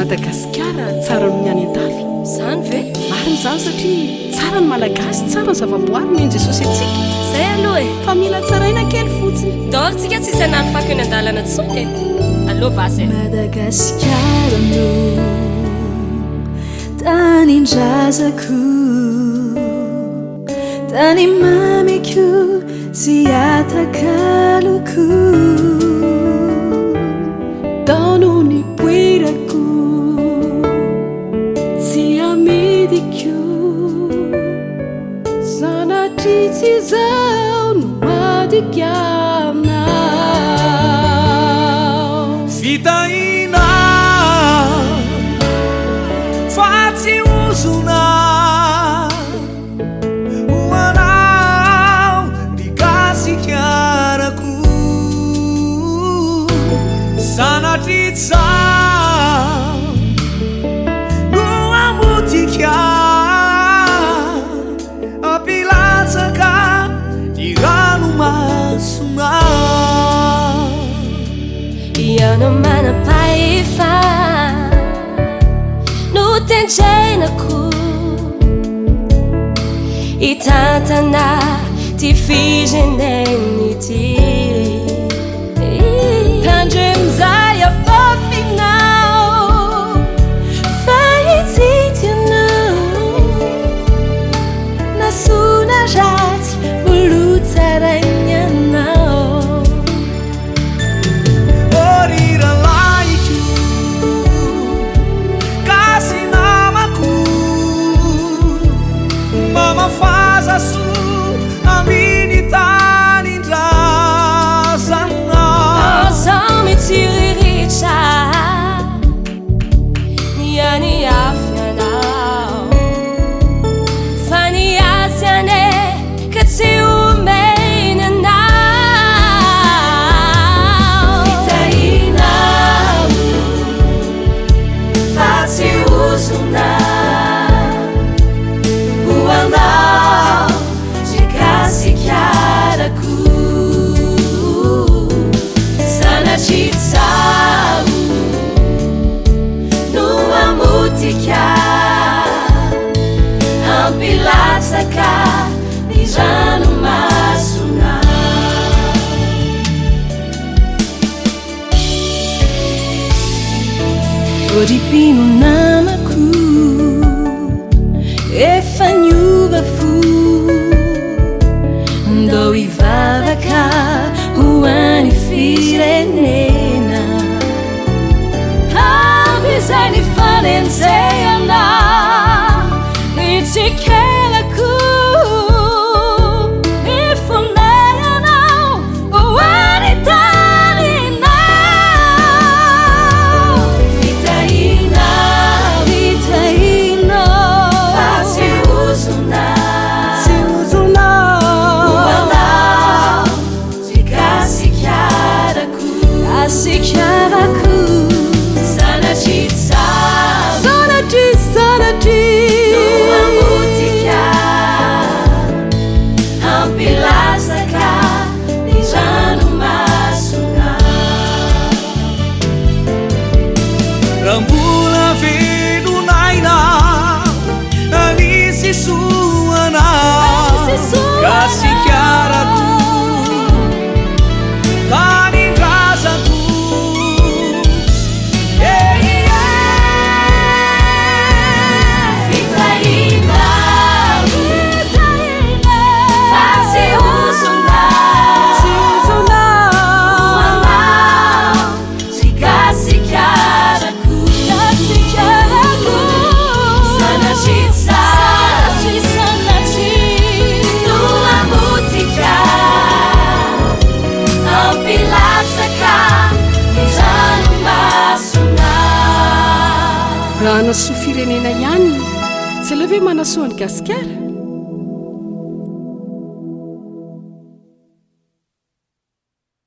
Madagasikara tsara ny any an-tafy zany ve mariny zany satria tsara ny malagasy tsara ny zavaboary menjy sosy atsika zay aloha fa mila tsaraina kely fotsiny daholo tsika tsy isanany fako eny an-dalana tsoky aloha basy Madagasikara no tanindrazako tany mamiko sy atakaloko tano ny poirako tsy amidiko sanatry tsy zao no madikanao fitahina fa tsy ozona hoanao nikasikarako sanatry tsao no amotika apilatsaka ny ranomasona iano manapaifa no tenjenako itatana ty fireneny ty tandremzay afafinao faitsitianao nasona ratsy molotsarainyanao oriralaiko kasi namako mamafaza so aminy tanindrazana azao mitsiriritsa nianiafianao fa niasyane ka tsy omenanao fitahinao fa tsy ozona hoanao chikasikarako sanatry tsao no amotika ampilatsaka ny ranomasona oripino namako efa niova fo ndao ivavaka hoany firenena amizay ny fanenjehana nitsikelaku nifonenao hoany taninao fitahinao fa tsy ozona asikarako sanatry tsao no amotika ampilatsaka ny ranomasona rambola vedonaina anisy soana kasikarako tanindrazako raha nasoa firenena ihany tsy aleo ve manasoa ny gasikara